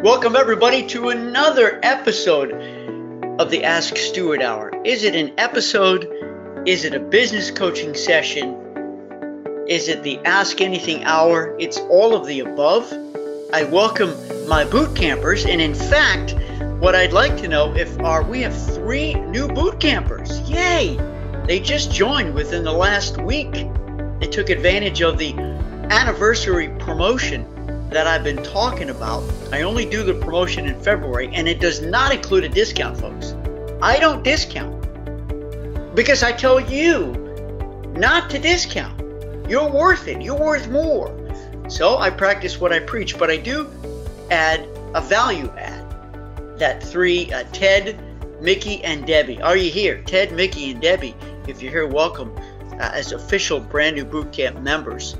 Welcome everybody to another episode of the Ask Stuart Hour. Is it an episode? Is it a business coaching session? Is it the Ask Anything Hour? It's all of the above. I welcome my boot campers, and in fact, what I'd like to know we have 3 new boot campers. Yay! They just joined within the last week. They took advantage of the anniversary promotion that I've been talking about. I only do the promotion in February, and it does not include a discount, folks. I don't discount because I tell you not to discount. You're worth it. You're worth more. So I practice what I preach, but I do add a value add. That 3, Ted, Mickey, and Debbie. Are you here? Ted, Mickey, and Debbie. If you're here, welcome as official brand new boot camp members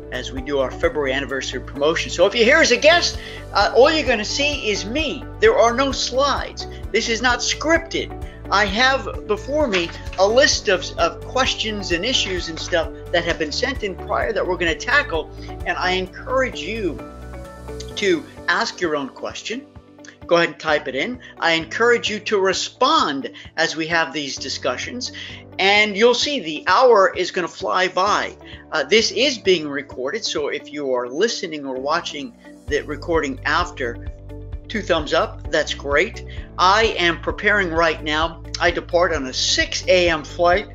as we do our February anniversary promotion. So if you're here as a guest, all you're going to see is me. There are no slides. This is not scripted. I have before me a list of questions and issues and stuff that have been sent in prior that we're going to tackle, and I encourage you to ask your own question. Go ahead and type it in. I encourage you to respond as we have these discussions, and you'll see the hour is going to fly by. This is being recorded, so if you are listening or watching the recording after, 2 thumbs up. That's great. I am preparing right now. I depart on a 6 a.m. flight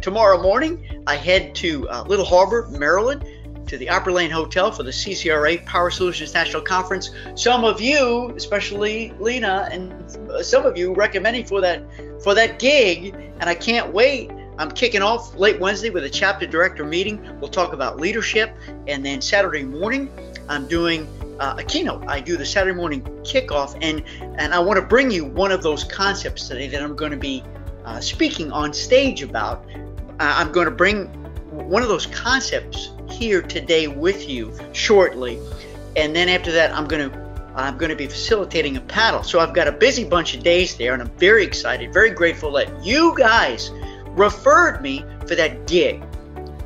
tomorrow morning. I head to Little Harbor, Maryland, to the Opry Lane Hotel for the CCRA Power Solutions National Conference. Some of you, especially Lena, and some of you recommending for that gig, and I can't wait. I'm kicking off late Wednesday with a chapter director meeting. We'll talk about leadership, and then Saturday morning I'm doing a keynote. I do the Saturday morning kickoff, and I want to bring you one of those concepts today that I'm going to be speaking on stage about. I'm going to bring one of those concepts here today with you shortly, and then after that I'm going to be facilitating a paddle. So I've got a busy bunch of days there, and I'm very excited, very grateful that you guys referred me for that gig.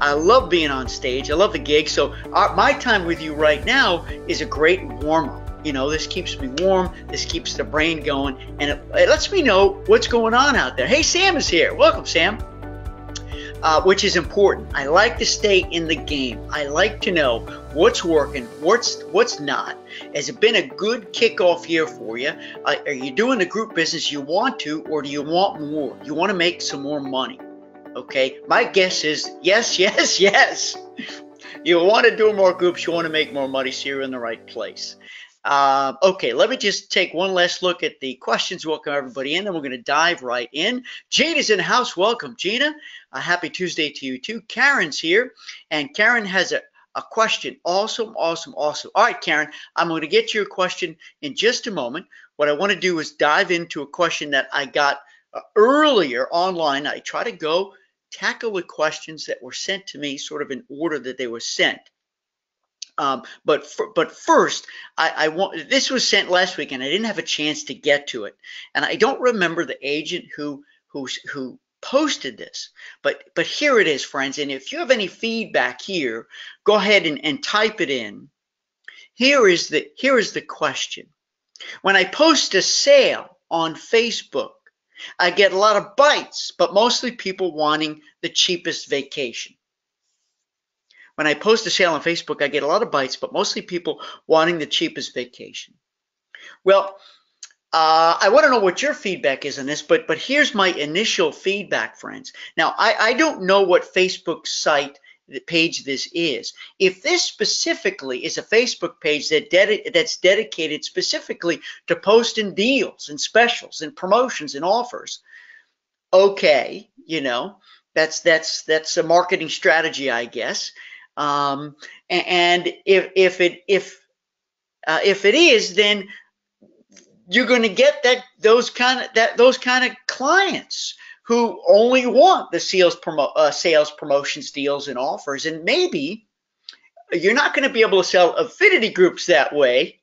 I love being on stage. I love the gig. So my time with you right now is a great warm-up. You know, this keeps me warm. This keeps the brain going, and it lets me know what's going on out there. Hey, Sam is here. Welcome, Sam. Which is important. I like to stay in the game. I like to know what's working, what's not. Has it been a good kickoff year for you? Are you doing the group business you want to, or do you want more? You want to make some more money? Okay, my guess is yes, yes, yes. You want to do more groups. You want to make more money, so you're in the right place. Okay, let me just take one last look at the questions. Welcome everybody in, and we're going to dive right in. Gina's in the house. Welcome, Gina. Happy Tuesday to you too. Karen's here, and Karen has a question. Awesome, awesome, awesome. All right, Karen, I'm going to get to your question in just a moment. What I want to do is dive into a question that I got earlier online. I try to tackle the questions that were sent to me sort of in order that they were sent. But first, I want. This was sent last week, and I didn't have a chance to get to it, and I don't remember the agent who posted this. But here it is, friends. And if you have any feedback here, go ahead and type it in. Here is the question. When I post a sale on Facebook, I get a lot of bites, but mostly people wanting the cheapest vacation. When I post a sale on Facebook, I get a lot of bites, but mostly people wanting the cheapest vacation. Well, I want to know what your feedback is on this, but here's my initial feedback, friends. Now, I don't know what Facebook site page this is. If this specifically is a Facebook page that's dedicated specifically to posting deals and specials and promotions and offers, okay, you know, that's a marketing strategy, I guess. And if it is, then you're going to get those kind of clients who only want the sales promotions, deals, and offers. And maybe you're not going to be able to sell affinity groups that way,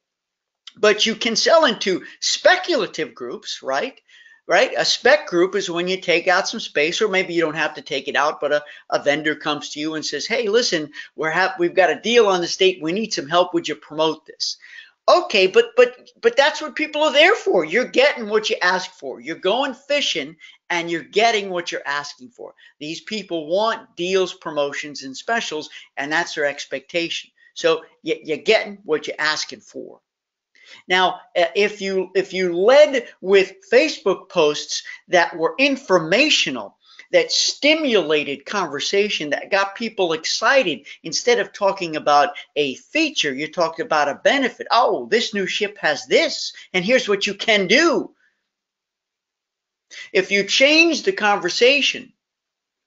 but you can sell into speculative groups, right? right? A spec group is when you take out some space, or maybe you don't have to take it out, but a vendor comes to you and says, hey, listen, we've got a deal on the state. We need some help. Would you promote this? Okay, but that's what people are there for. You're getting what you ask for. You're going fishing and you're getting what you're asking for. These people want deals, promotions, and specials, and that's their expectation. So you're getting what you're asking for. Now, if you led with Facebook posts that were informational, that stimulated conversation, that got people excited, instead of talking about a feature, you talked about a benefit. Oh, this new ship has this, and here's what you can do. If you change the conversation,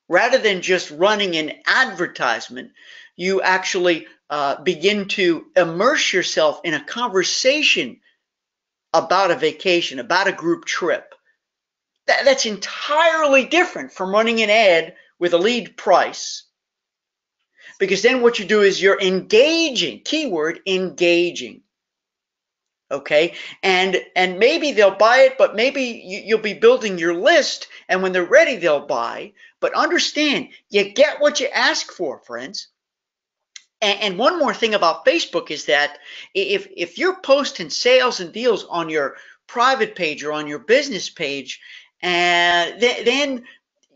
rather than just running an advertisement, you actually begin to immerse yourself in a conversation about a vacation, about a group trip. That's entirely different from running an ad with a lead price, because then what you do is you're engaging, keyword engaging. Okay, and maybe they'll buy it, but maybe you'll be building your list, and when they're ready, they'll buy. But understand, you get what you ask for, friends. And one more thing about Facebook is that if you're posting sales and deals on your private page or on your business page, and then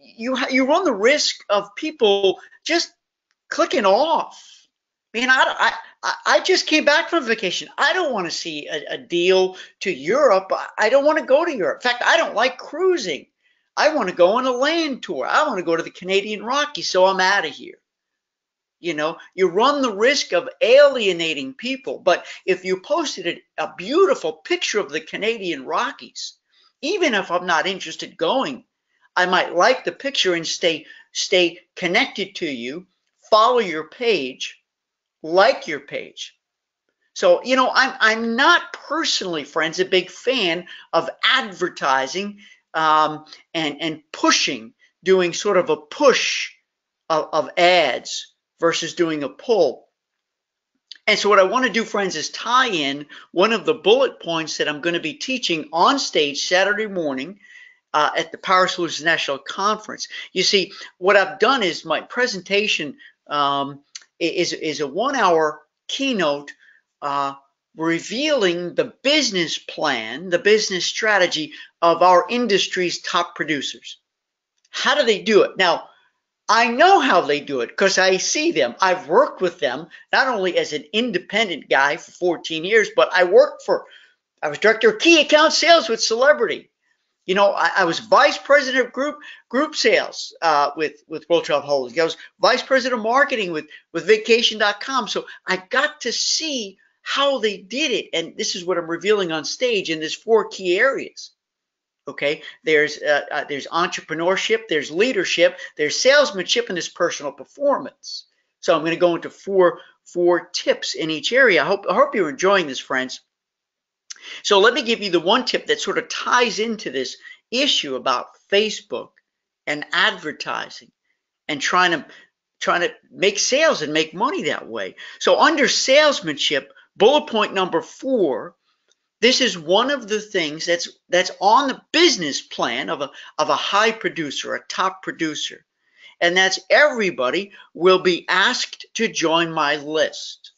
you run the risk of people just clicking off. Man, I just came back from vacation. I don't want to see a deal to Europe. I don't want to go to Europe. In fact, I don't like cruising. I want to go on a land tour. I want to go to the Canadian Rockies, so I'm out of here. You run the risk of alienating people. But if you posted a beautiful picture of the Canadian Rockies, even if I'm not interested going, I might like the picture and stay connected to you, follow your page, like your page. So, I'm not personally, friends, a big fan of advertising and pushing, doing sort of a push of ads versus doing a pull. And so what I want to do, friends, is tie in one of the bullet points that I'm going to be teaching on stage Saturday morning at the Power Solutions National Conference. You see, what I've done is my presentation is a 1-hour keynote revealing the business plan, the business strategy of our industry's top producers. How do they do it? Now, I know how they do it because I see them. I've worked with them, not only as an independent guy for 14 years, but I was director of key account sales with Celebrity. I was vice president of group sales with World Travel Holdings. I was vice president of marketing with vacation.com. So I got to see how they did it. And this is what I'm revealing on stage in these 4 key areas. Okay, there's entrepreneurship, there's leadership, there's salesmanship, and there's personal performance. So I'm going to go into four tips in each area. I hope you're enjoying this, friends. So let me give you the one tip that sort of ties into this issue about Facebook and advertising and trying to make sales and make money that way. So under salesmanship, bullet point number 4. This is one of the things that's on the business plan of a high producer, a top producer. And that's everybody will be asked to join my list.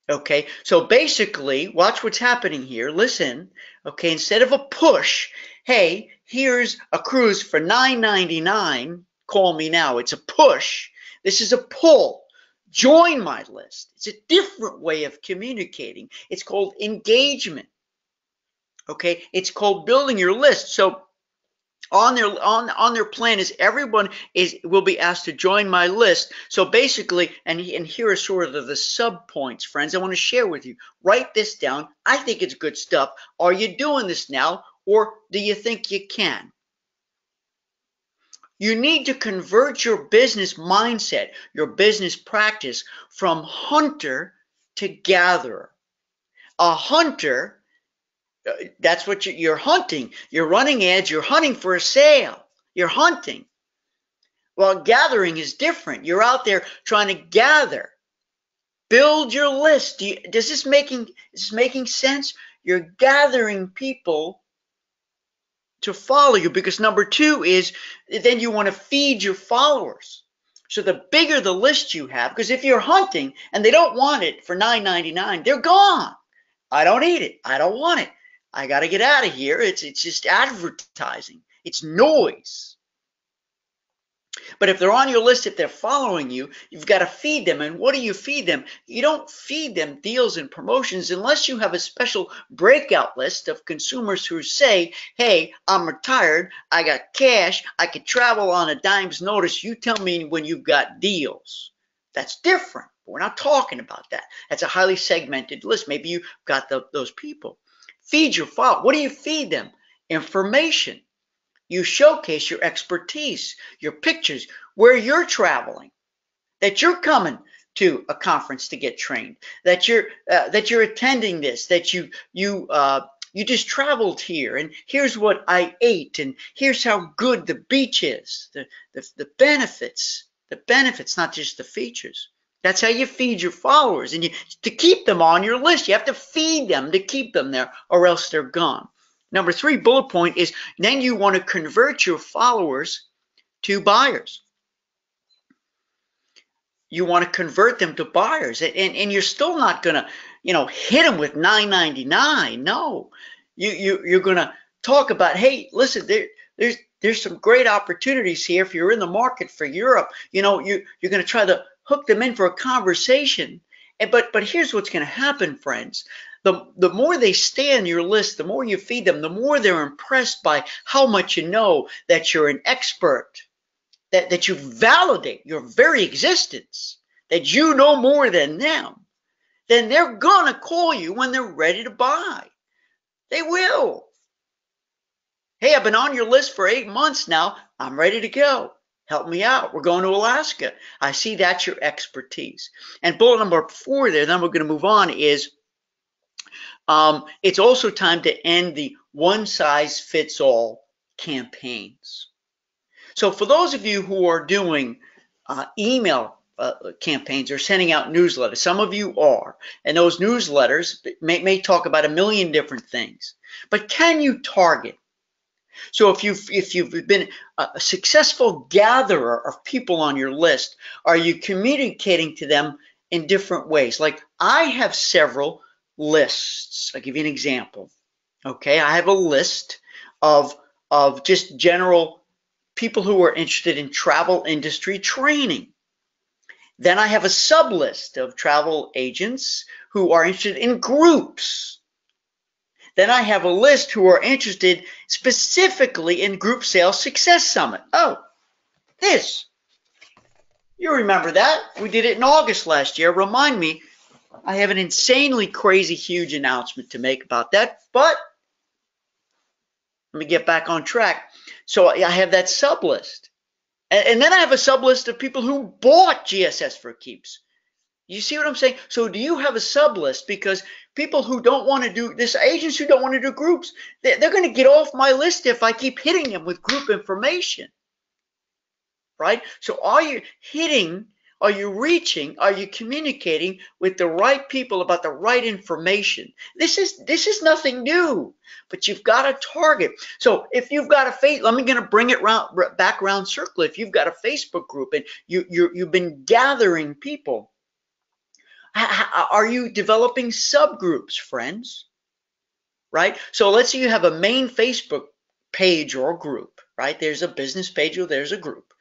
Okay, so basically, watch what's happening here. Listen, okay, instead of a push, hey, here's a cruise for $9.99, call me now. It's a push. This is a pull. Join my list. It's a different way of communicating. It's called engagement. Okay, it's called building your list. So on their plan is everyone will be asked to join my list. So basically, and here are sort of the sub points, friends, I want to share with you. Write this down. I think it's good stuff. Are you doing this now, or do you think you can? You need to convert your business mindset, your business practice from hunter to gatherer. A hunter, that's what you're hunting. You're running ads, you're hunting for a sale. You're hunting. Well, gathering is different. You're out there trying to gather. Build your list. Is this making sense? You're gathering people to follow you, because number 2 is then you want to feed your followers. So the bigger the list you have, because if you're hunting and they don't want it for $9.99, they're gone. I don't need it. I don't want it. I got to get out of here. It's just advertising. It's noise. But if they're on your list, if they're following you, you've got to feed them. And what do you feed them? You don't feed them deals and promotions unless you have a special breakout list of consumers who say, hey, I'm retired, I got cash, I could travel on a dime's notice. You tell me when you've got deals. That's different. We're not talking about that. That's a highly segmented list. Maybe you've got those people. Feed your follow. What do you feed them? Information. You showcase your expertise, your pictures, where you're traveling, that you're coming to a conference to get trained, that you're attending this, that you just traveled here, and here's what I ate, and here's how good the beach is, the benefits, not just the features. That's how you feed your followers, and to keep them on your list, you have to feed them to keep them there, or else they're gone. Number 3 bullet point is then you want to convert your followers to buyers. You want to convert them to buyers, and you're still not going to, hit them with $9.99. No, you're going to talk about, hey, listen, there's some great opportunities here. If you're in the market for Europe, you're going to try to hook them in for a conversation. But here's what's going to happen, friends. The more they stay on your list, the more you feed them, the more they're impressed by how much you know, that you're an expert, that you validate your very existence, that you know more than them. Then they're going to call you when they're ready to buy. They will. Hey, I've been on your list for 8 months now. I'm ready to go. Help me out. We're going to Alaska. I see that's your expertise. And bullet number 4 there, then we're going to move on, is it's also time to end the one-size-fits-all campaigns. So for those of you who are doing email campaigns or sending out newsletters, some of you are, and those newsletters may talk about a million different things, but can you target? So if you've been a successful gatherer of people on your list, are you communicating to them in different ways? Like I have several lists. I'll give you an example. Okay, I have a list of just general people who are interested in travel industry training. Then I have a sub list of travel agents who are interested in groups. Then I have a list who are interested specifically in Group Sales Success Summit. Oh, this. You remember that? We did it in August last year. Remind me, I have an insanely crazy huge announcement to make about that, but let me get back on track. So I have that sub list. And then I have a sub list of people who bought GSS for Keeps. You see what I'm saying? So do you have a sub list? Because people who don't want to do this, agents who don't want to do groups, they're going to get off my list if I keep hitting them with group information, right? So are you hitting, are you reaching, are you communicating with the right people about the right information? This is nothing new, but you've got to target. So if you've got let me going to bring it back around circle. If you've got a Facebook group and you've been gathering people, are you developing subgroups, friends? Right? So let's say you have a main Facebook page or group, right? There's a business page or there's a group.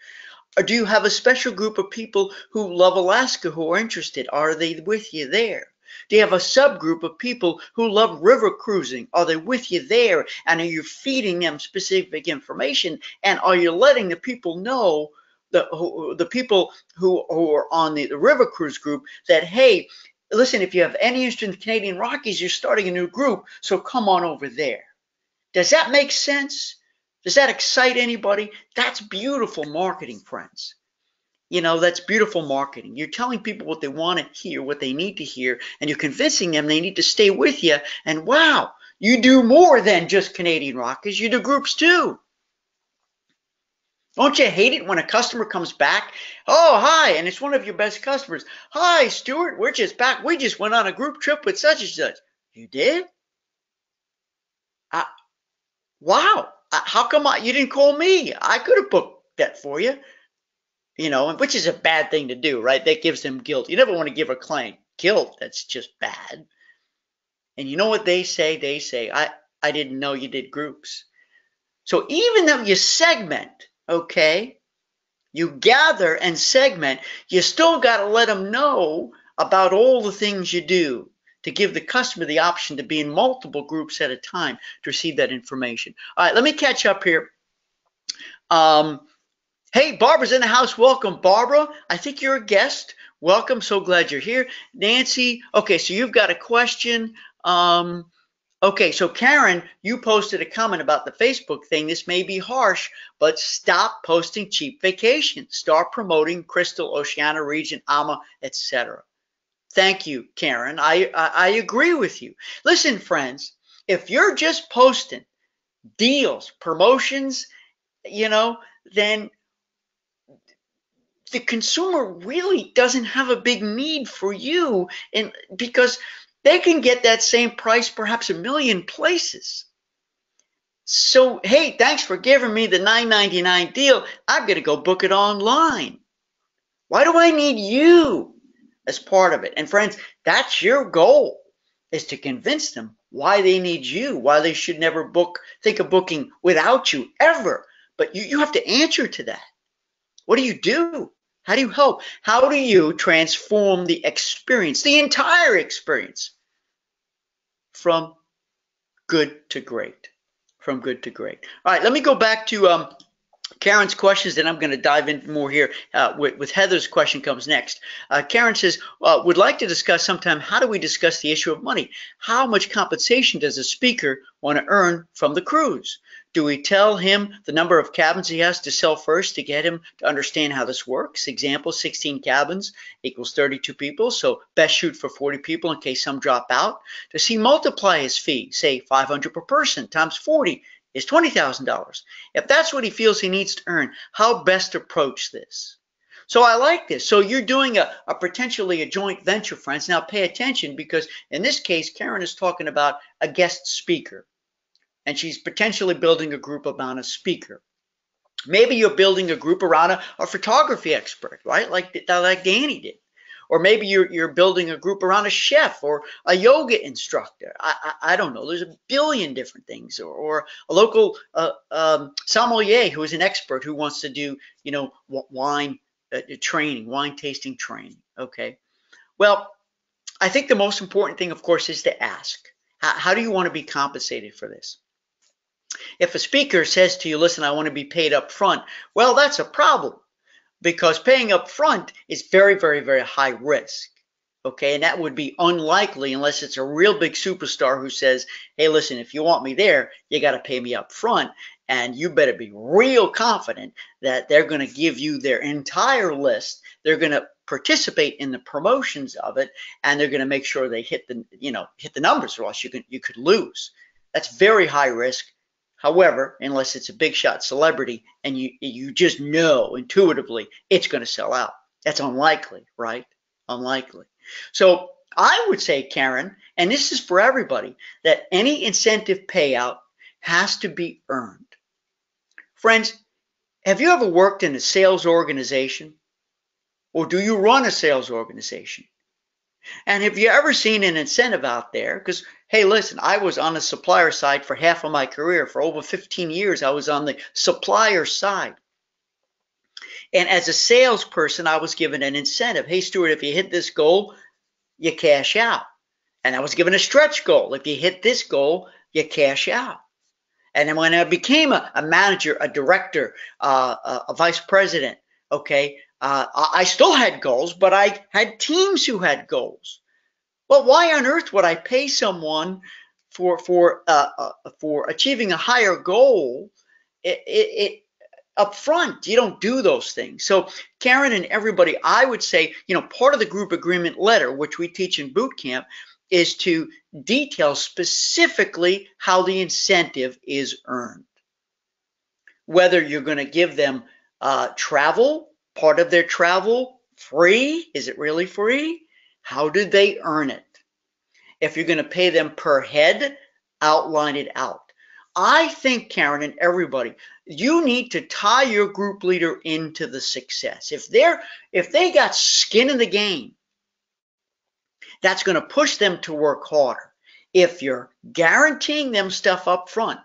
Or do you have a special group of people who love Alaska who are interested? Are they with you there? Do you have a subgroup of people who love river cruising? Are they with you there? And are you feeding them specific information? And are you letting the people know, the people who are on the river cruise group, that, hey, listen, if you have any interest in the Canadian Rockies, you're starting a new group, so come on over there. Does that make sense? Does that excite anybody? That's beautiful marketing, friends. That's beautiful marketing. You're telling people what they want to hear, what they need to hear, and you're convincing them they need to stay with you. And wow, you do more than just Canadian Rockies. You do groups too. Don't you hate it when a customer comes back? Oh, hi, and it's one of your best customers. Hi, Stuart, we're just back. We just went on a group trip with such and such. You did? Wow. How come you didn't call me? I could have booked that for you. which is a bad thing to do, right? That gives them guilt. You never want to give a client guilt. That's just bad. And you know what they say? They say, I didn't know you did groups. So even though you segment, okay, you gather and segment, you still got to let them know about all the things you do to give the customer the option to be in multiple groups at a time to receive that information. All right, let me catch up here. Hey, Barbara's in the house. Welcome, Barbara. I think you're a guest. Welcome. So glad you're here. Nancy. Okay, so you've got a question. Okay, so Karen, you posted a comment about the Facebook thing. This may be harsh, but stop posting cheap vacations. Start promoting Crystal, Oceania region, AMA, etc. Thank you, Karen. I agree with you. Listen, friends, if you're just posting deals, promotions, then the consumer really doesn't have a big need for you, and because they can get that same price perhaps a million places. So, hey, thanks for giving me the $9.99 deal. I'm going to go book it online. Why do I need you as part of it? And friends, that's your goal, is to convince them why they need you, why they should never think of booking without you ever. But you have to answer to that. What do you do? How do you help? How do you transform the experience, the entire experience, from good to great? From good to great. All right, let me go back to Karen's questions, then I'm going to dive in more here with Heather's question comes next. Karen says, would like to discuss sometime, how do we discuss the issue of money? How much compensation does a speaker want to earn from the cruise? Do we tell him the number of cabins he has to sell first to get him to understand how this works? Example, 16 cabins equals 32 people, so best shoot for 40 people in case some drop out. Does he multiply his fee, say 500 per person times 40 is $20,000? If that's what he feels he needs to earn, how best approach this? So I like this. So you're doing a potentially a joint venture, friends. Now pay attention, because in this case, Karen is talking about a guest speaker, and she's potentially building a group around a speaker. Maybe you're building a group around a photography expert, right? Like Danny did. Or maybe you're building a group around a chef or a yoga instructor. I don't know. There's a billion different things. Or a local sommelier who is an expert who wants to do, wine training, wine tasting training. Okay. Well, I think the most important thing, of course, is to ask. How do you want to be compensated for this? If a speaker says to you, listen, I want to be paid up front, well, that's a problem, because paying up front is very, very, very high risk. Okay, and that would be unlikely unless it's a real big superstar who says, hey, listen, if you want me there, you got to pay me up front, and you better be real confident that they're going to give you their entire list. They're going to participate in the promotions of it, and they're going to make sure they hit the numbers, or else you could lose. That's very high risk. However, unless it's a big shot celebrity and you just know intuitively it's going to sell out. That's unlikely, right? Unlikely. So I would say, Karen, and this is for everybody, that any incentive payout has to be earned. Friends, have you ever worked in a sales organization? Or do you run a sales organization? And have you ever seen an incentive out there? Because, hey, listen, I was on the supplier side for half of my career. For over 15 years, I was on the supplier side. And as a salesperson, I was given an incentive. Hey, Stuart, if you hit this goal, you cash out. And I was given a stretch goal. If you hit this goal, you cash out. And then when I became a manager, a director, a vice president, okay, I still had goals, but I had teams who had goals. Well, why on earth would I pay someone for achieving a higher goal up front? You don't do those things. So Karen and everybody, I would say, part of the group agreement letter, which we teach in boot camp, is to detail specifically how the incentive is earned. Whether you're going to give them travel, part of their travel free. Is it really free? How did they earn it? If you're going to pay them per head, outline it out. I think, Karen, and everybody, you need to tie your group leader into the success. If they got skin in the game, that's going to push them to work harder. If you're guaranteeing them stuff up front,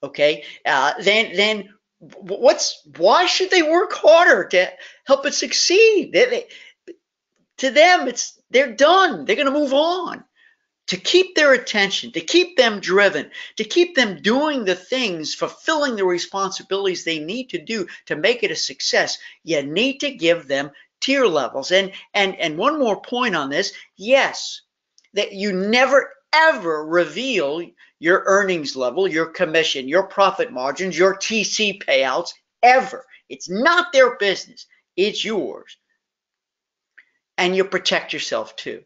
okay, then why should they work harder to help it succeed? To them, they're done. They're going to move on. To keep their attention, to keep them driven, to keep them doing the things, fulfilling the responsibilities they need to do to make it a success, you need to give them tier levels. And one more point on this, yes, that you never ever reveal your earnings level, your commission, your profit margins, your TC payouts, ever. It's not their business, it's yours. And you protect yourself too.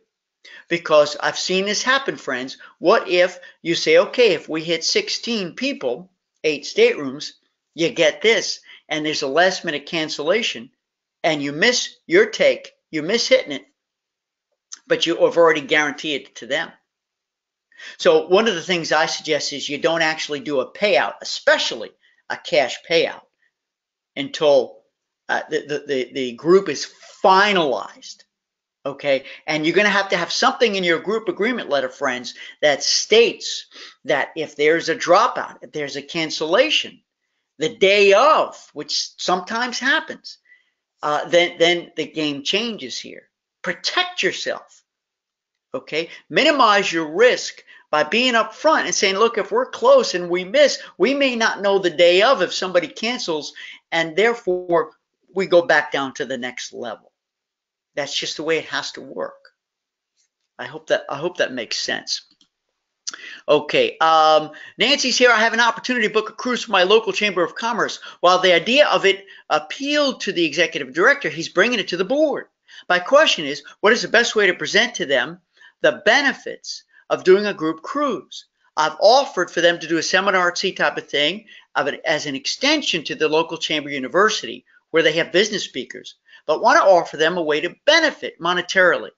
Because I've seen this happen, friends. What if you say, okay, if we hit 16 people, 8 staterooms, you get this, and there's a last minute cancellation, and you miss your take, you miss hitting it, but you have already guaranteed it to them. So one of the things I suggest is you don't actually do a payout, especially a cash payout, until the group is finalized. Okay, and you're going to have something in your group agreement letter, friends, that states that if there's a dropout, if there's a cancellation, the day of, which sometimes happens, then the game changes here. Protect yourself. Okay, minimize your risk by being upfront and saying, look, if we're close and we miss, we may not know the day of if somebody cancels, and therefore we go back down to the next level. That's just the way it has to work. I hope that makes sense. Okay, Nancy's here. I have an opportunity to book a cruise for my local Chamber of Commerce. While the idea of it appealed to the executive director, he's bringing it to the board. My question is, what is the best way to present to them the benefits of doing a group cruise? I've offered for them to do a seminar at sea type of thing as an extension to the local chamber university where they have business speakers, but want to offer them a way to benefit monetarily.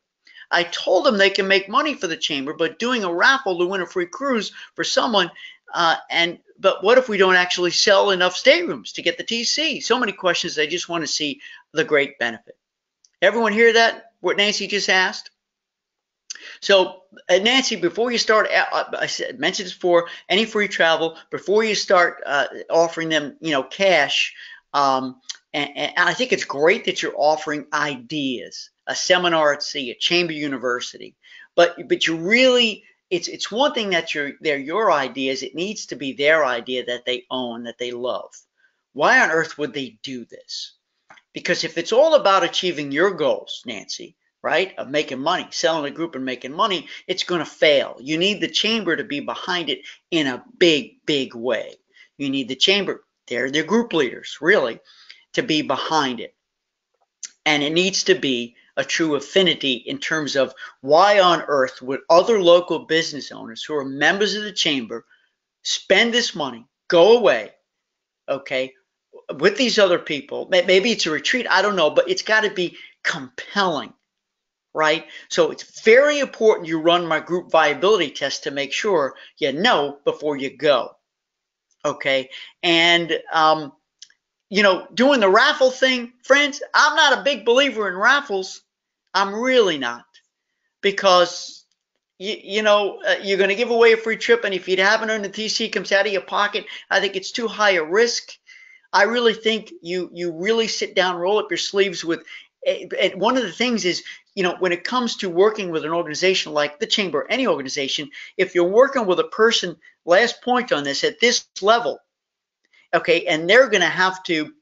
I told them they can make money for the chamber, but doing a raffle to win a free cruise for someone, but what if we don't actually sell enough staterooms to get the TC? So many questions. I just want to see the great benefit. Everyone hear that, what Nancy just asked? So, Nancy, before you start, I mentioned this before, any free travel, before you start offering them, cash, and I think it's great that you're offering ideas, a seminar at sea, a chamber university, but you really, it's one thing that they're your ideas. It needs to be their idea that they own, that they love. Why on earth would they do this? Because if it's all about achieving your goals, Nancy, right, of making money, selling a group and making money, it's going to fail. You need the chamber to be behind it in a big, big way. You need the chamber, they're the group leaders, really, to be behind it. And it needs to be a true affinity in terms of why on earth would other local business owners who are members of the chamber spend this money, go away, okay, with these other people. Maybe it's a retreat, I don't know, but it's got to be compelling, right? So it's very important you run my group viability test to make sure you know before you go, okay? And doing the raffle thing, friends, I'm not a big believer in raffles. I'm really not, because you're going to give away a free trip, and if you haven't earned the TC, comes out of your pocket. I think it's too high a risk. I really think you really sit down, roll up your sleeves with. And one of the things is, when it comes to working with an organization like the chamber, any organization, if you're working with a person, last point on this, at this level, okay, and they're going to have to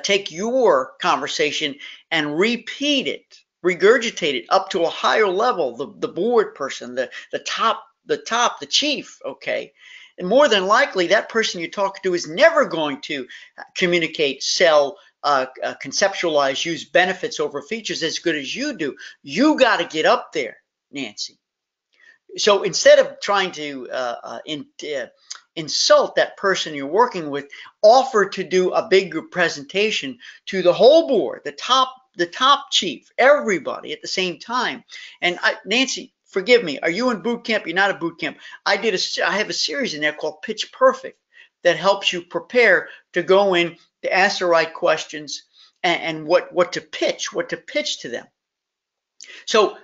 take your conversation and repeat it, regurgitate it up to a higher level, the board person, the top, the chief, okay, and more than likely that person you're talking to is never going to communicate, sell, conceptualize, use benefits over features as good as you do. You got to get up there, Nancy. So instead of trying to insult that person you're working with, offer to do a big group presentation to the whole board, the top chief, everybody at the same time. And Nancy, forgive me, are you in boot camp? You're not in boot camp. I have a series in there called Pitch Perfect that helps you prepare to go in to ask the right questions and what to pitch to them. So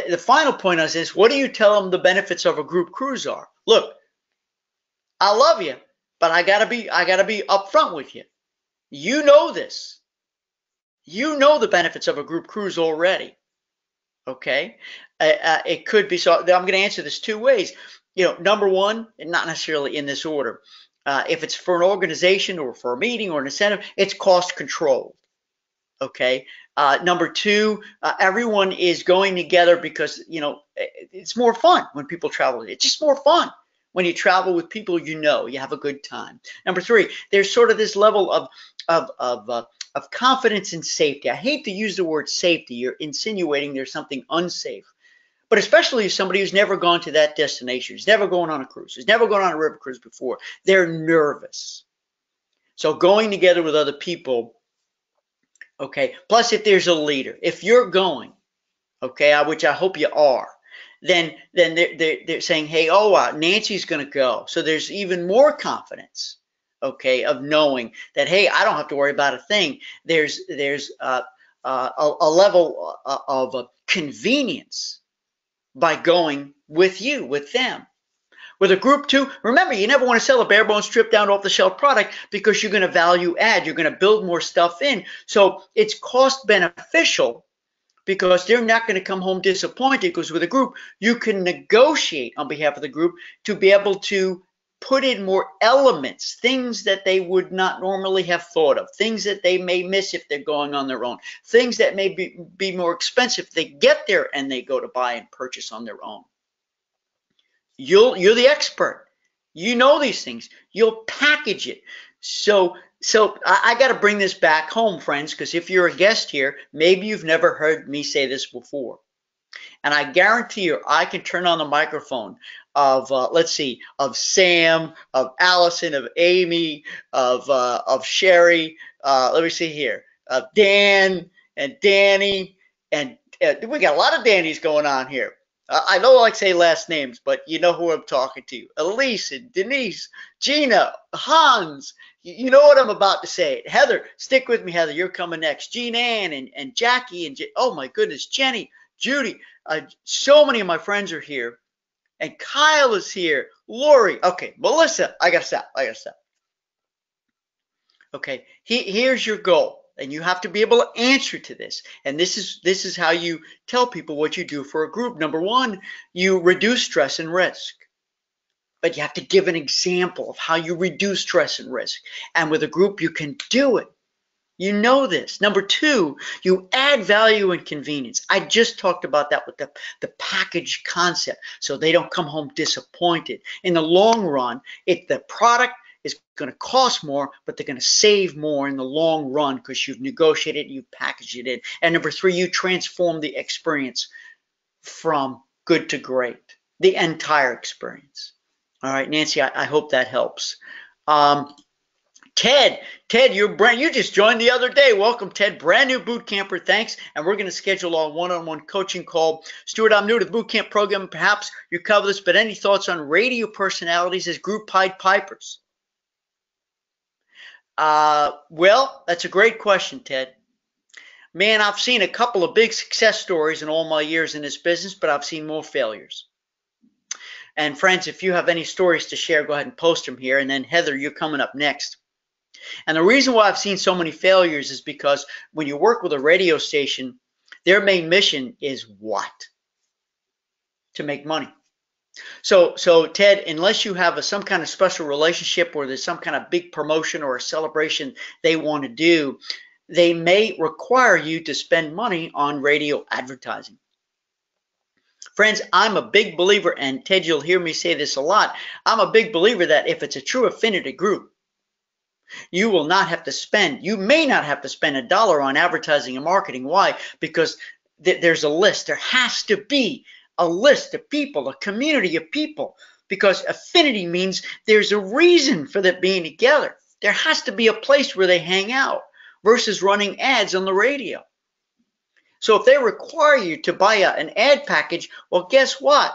the final point on this is, what do you tell them the benefits of a group cruise are? Look, I love you, but I gotta be upfront with you. You know this. You know the benefits of a group cruise already. Okay, it could be. So I'm going to answer this two ways. Number one, and not necessarily in this order. If it's for an organization or for a meeting or an incentive, it's cost controlled. Okay. Number two, everyone is going together because it's more fun when people travel. It's just more fun when you travel with people you have a good time. Number three, there's sort of this level of confidence and safety. I hate to use the word safety. You're insinuating there's something unsafe. But especially as somebody who's never gone to that destination, who's never gone on a cruise, who's never gone on a river cruise before, they're nervous. So going together with other people, okay, plus if there's a leader, if you're going, okay, which I hope you are, then they're saying, hey, Nancy's going to go. So there's even more confidence, okay, of knowing that, hey, I don't have to worry about a thing. There's a level of convenience by going with them. With a group too, remember, you never want to sell a bare bones stripped down off the shelf product because you're going to value add, you're going to build more stuff in. So it's cost beneficial because they're not going to come home disappointed, because with a group, you can negotiate on behalf of the group to be able to put in more elements, things that they would not normally have thought of, things that they may miss if they're going on their own, things that may be more expensive if they get there and they go to buy and purchase on their own. You're the expert. You know these things. You'll package it. So I got to bring this back home, friends, because if you're a guest here, maybe you've never heard me say this before. And I guarantee you, I can turn on the microphone of, of Sam, of Allison, of Amy, of Sherry, let me see here, of Dan and Danny, and we got a lot of Dannys going on here. I don't like to say last names, but you know who I'm talking to. Elise and Denise, Gina, Hans. You know what I'm about to say. Heather, stick with me, Heather. You're coming next. Jean Ann and Jackie and oh my goodness, Jenny, Judy. So many of my friends are here. And Kyle is here. Lori. Okay, Melissa. I gotta stop. Okay, here's your goal. And you have to be able to answer to this. And this is how you tell people what you do for a group. Number one, you reduce stress and risk. But you have to give an example of how you reduce stress and risk. And with a group, you can do it. You know this. Number two, you add value and convenience. I just talked about that with the package concept, so they don't come home disappointed. In the long run, the product is going to cost more, but they're going to save more in the long run because you've negotiated, you package it in. And number three, you transform the experience from good to great, the entire experience. All right, Nancy, I hope that helps. Ted, you just joined the other day. Welcome, Ted, brand new boot camper. Thanks. And we're going to schedule a one-on-one coaching call. Stuart, I'm new to the boot camp program. Perhaps you cover this, but any thoughts on radio personalities as group Pied Pipers? Well, that's a great question, Ted. Man, I've seen a couple of big success stories in all my years in this business, but I've seen more failures. And friends, if you have any stories to share, go ahead and post them here. And then Heather, you're coming up next. And the reason why I've seen so many failures is because when you work with a radio station, their main mission is what? To make money. So Ted, unless you have some kind of special relationship or there's some kind of big promotion or a celebration they want to do, they may require you to spend money on radio advertising. Friends, I'm a big believer, and Ted, you'll hear me say this a lot, I'm a big believer that if it's a true affinity group, you may not have to spend $1 on advertising and marketing. Why? Because there's a list. There has to be a list of people, a community of people, because affinity means there's a reason for them being together. There has to be a place where they hang out versus running ads on the radio. So if they require you to buy an ad package, well, guess what?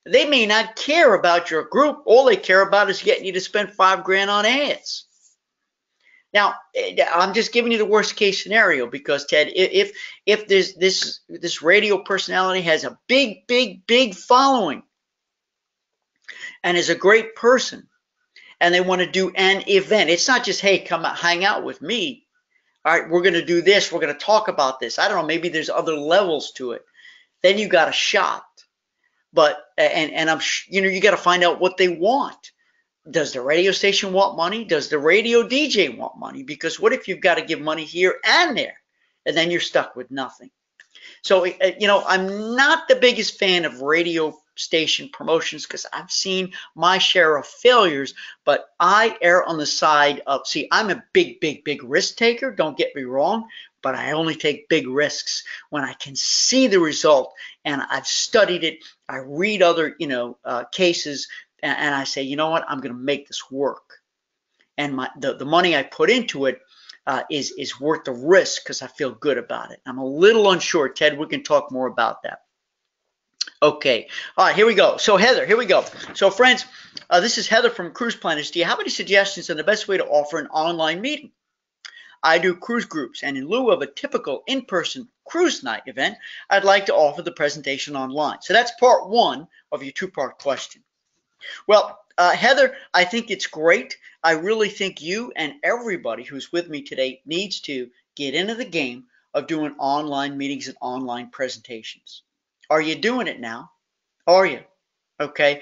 They may not care about your group. All they care about is getting you to spend $5 grand on ads. Now, I'm just giving you the worst case scenario because, Ted, if this radio personality has a big following and is a great person and they want to do an event, it's not just, hey, come hang out with me. All right, we're going to do this. We're going to talk about this. I don't know. Maybe there's other levels to it. Then you got a shot. But I'm you got to find out what they want. Does the radio station want money? Does the radio DJ want money? Because what if you've got to give money here and there, and then you're stuck with nothing? So, I'm not the biggest fan of radio station promotions because I've seen my share of failures, but I err on the side of, see, I'm a big risk taker. Don't get me wrong, but I only take big risks when I can see the result and I've studied it. I read other, cases and I say, you know what, I'm going to make this work. And the money I put into it is worth the risk because I feel good about it. I'm a little unsure, Ted. We can talk more about that. Okay. All right, here we go. So Heather, here we go. So friends, this is Heather from Cruise Planners. Do you have any suggestions on the best way to offer an online meeting? I do cruise groups, and in lieu of a typical in-person cruise night event, I'd like to offer the presentation online. So that's part one of your two-part question. Well, Heather, I think it's great. I really think you and everybody who's with me today needs to get into the game of doing online meetings and online presentations. Are you doing it now? Are you? Okay,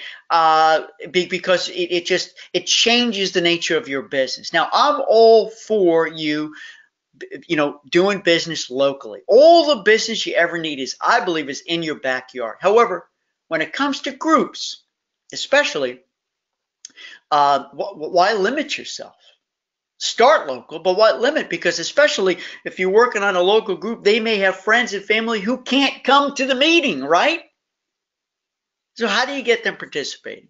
because it changes the nature of your business. Now, I'm all for you, doing business locally. All the business you ever need I believe, is in your backyard. However, when it comes to groups, especially, why limit yourself? Start local, but why limit? Because especially if you're working on a local group, they may have friends and family who can't come to the meeting, right? So how do you get them participating?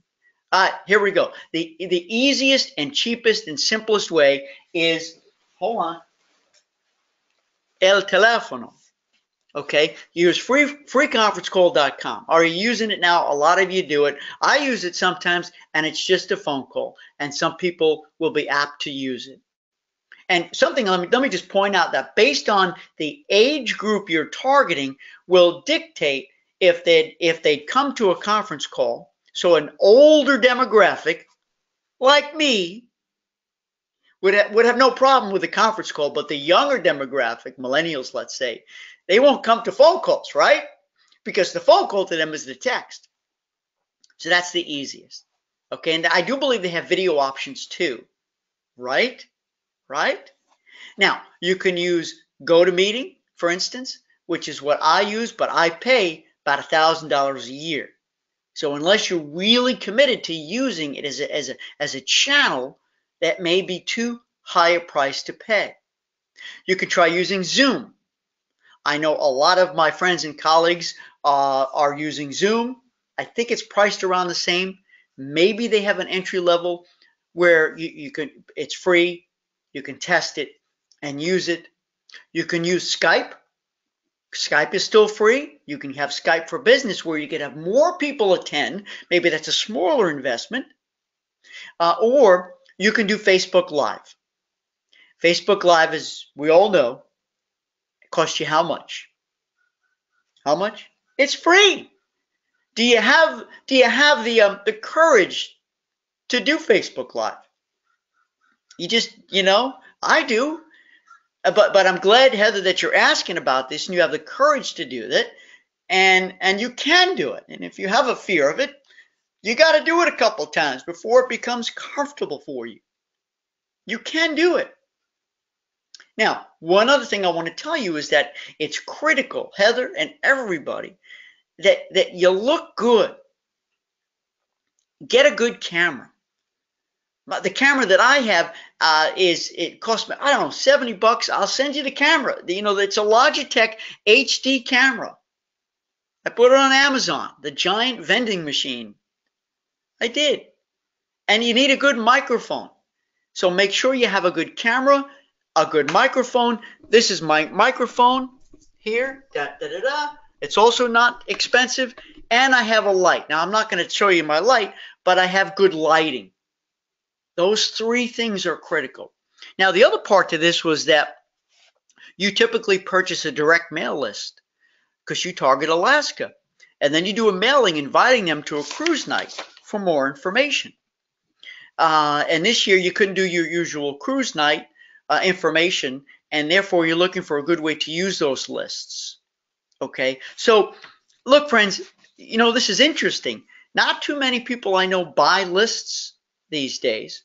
Here we go. The easiest and cheapest and simplest way is, hold on, el teléfono. Okay, use freeconferencecall.com. Are you using it now? A lot of you do it. I use it sometimes, and it's just a phone call, and some people will be apt to use it. And something, let me just point out that based on the age group you're targeting will dictate if they'd come to a conference call. So an older demographic like me would have no problem with a conference call, but the younger demographic, millennials, let's say, they won't come to phone calls, right? Because the phone call to them is the text. So that's the easiest. Okay, and I do believe they have video options too, right? Right? Now, you can use GoToMeeting, for instance, which is what I use, but I pay about $1,000 a year. So unless you're really committed to using it as a channel, that may be too high a price to pay. You could try using Zoom. I know a lot of my friends and colleagues are using Zoom. I think it's priced around the same. Maybe they have an entry level where it's free. You can test it and use it. You can use Skype. Skype is still free. You can have Skype for Business where you can have more people attend. Maybe that's a smaller investment. Or you can do Facebook Live. Facebook Live, as we all know, it costs you how much? How much? It's free. Do you have the courage to do Facebook Live? You just, I do. But I'm glad, Heather, that you're asking about this and you have the courage to do that, and you can do it. And if you have a fear of it, you got to do it a couple times before it becomes comfortable for you. You can do it. Now, one other thing I want to tell you is that it's critical, Heather and everybody, that you look good. Get a good camera. The camera that I have it costs me, I don't know, $70. I'll send you the camera. It's a Logitech HD camera. I put it on Amazon, the giant vending machine. I did. And you need a good microphone. So make sure you have a good camera, a good microphone. This is my microphone. here. It's also not expensive, and I have a light. Now, I'm not going to show you my light, but I have good lighting. Those three things are critical. Now, the other part to this was that you typically purchase a direct mail list because you target Alaska. And then you do a mailing inviting them to a cruise night for more information. And this year you couldn't do your usual cruise night information, and therefore you're looking for a good way to use those lists. Okay, so look, friends, you know, this is interesting. Not too many people I know buy lists these days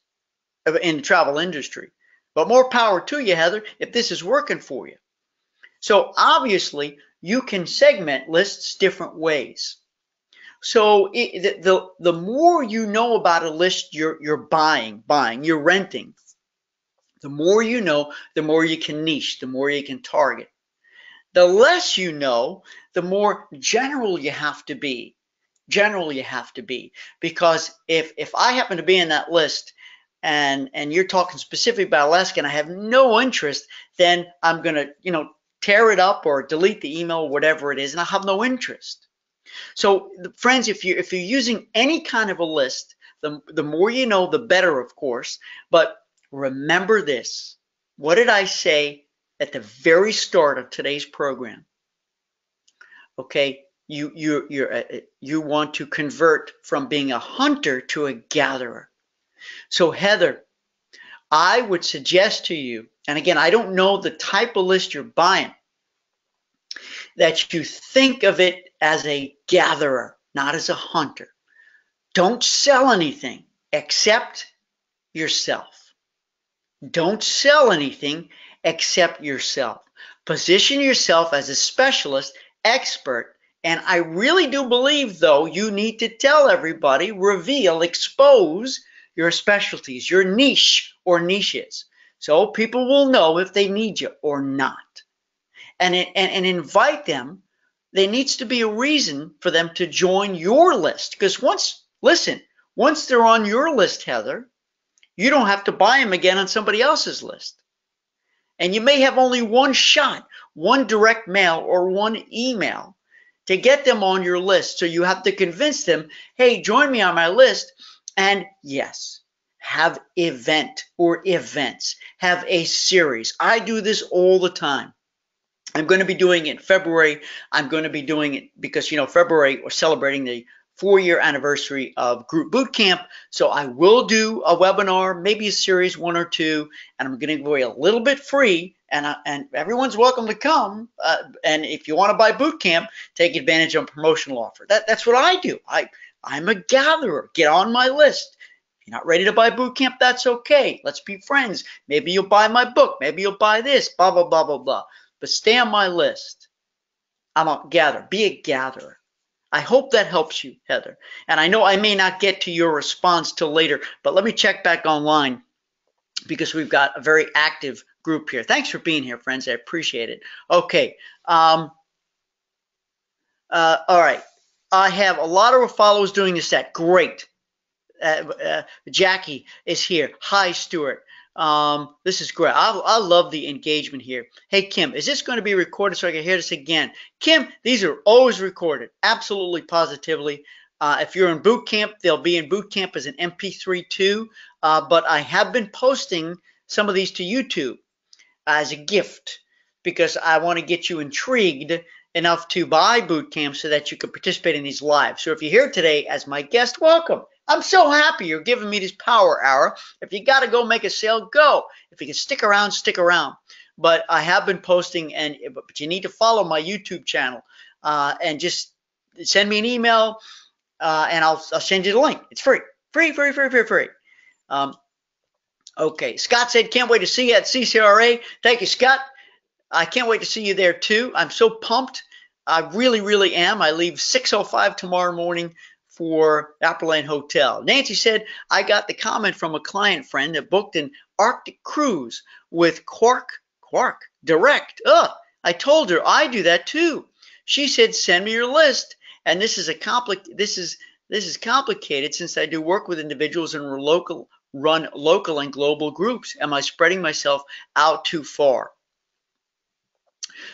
in the travel industry, but more power to you, Heather, if this is working for you. So obviously you can segment lists different ways. So the more you know about a list you're buying, you're renting, the more you know, the more you can niche, the more you can target. The less you know, the more general you have to be. Because if I happen to be in that list and you're talking specifically about Alaska and I have no interest, then I'm going to, you know, tear it up or delete the email, whatever it is, and I have no interest. So, friends, if you're using any kind of a list, the more you know, the better, of course. But remember this. What did I say at the very start of today's program? Okay, you want to convert from being a hunter to a gatherer. So, Heather, I would suggest to you, and again, I don't know the type of list you're buying, that you think of it as a gatherer, not as a hunter. Don't sell anything except yourself. Don't sell anything except yourself. Position yourself as a specialist, expert, and I really do believe, though, you need to tell everybody, reveal, expose your specialties, your niche or niches, so people will know if they need you or not. And invite them. There needs to be a reason for them to join your list, because once they're on your list, Heather, you don't have to buy them again on somebody else's list. And you may have only one shot, one direct mail or one email to get them on your list. So you have to convince them, hey, join me on my list. And yes, have event or events, have a series. I do this all the time. I'm going to be doing it in February. I'm going to be doing it because, you know, February we're celebrating the 4-year anniversary of Group Boot Camp. So I will do a webinar, maybe a series, 1 or 2, and I'm going to give away a little bit free. And everyone's welcome to come. And if you want to buy Boot Camp, take advantage of a promotional offer. That's what I do. I'm a gatherer. Get on my list. If you're not ready to buy Boot Camp, that's okay. Let's be friends. Maybe you'll buy my book. Maybe you'll buy this. Blah blah blah blah blah. But stay on my list. I'm a gatherer. Be a gatherer. I hope that helps you, Heather. And I know I may not get to your response till later, but let me check back online because we've got a very active group here. Thanks for being here, friends. I appreciate it. Okay. All right. I have a lot of followers doing this set. Great. Jackie is here. Hi, Stuart. This is great. I love the engagement here. Hey, Kim, is this going to be recorded so I can hear this again? Kim, these are always recorded. Absolutely, positively. If you're in boot camp, they'll be in boot camp as an MP3 too. But I have been posting some of these to YouTube as a gift because I want to get you intrigued enough to buy boot camp so that you can participate in these live. So if you're here today as my guest, welcome. I'm so happy you're giving me this power hour. If you got to go make a sale, go. If you can stick around, stick around. But I have been posting, but you need to follow my YouTube channel and just send me an email and I'll send you the link. It's free. Free. Okay. Scott said, can't wait to see you at CCRA. Thank you, Scott. I can't wait to see you there too. I'm so pumped. I really, really am. I leave 6:05 tomorrow morning for Apperlane Hotel. Nancy said, I got the comment from a client friend that booked an Arctic cruise with Quark Direct. I told her I do that too. She said, send me your list. And this is complicated since I do work with individuals and run local and global groups. Am I spreading myself out too far?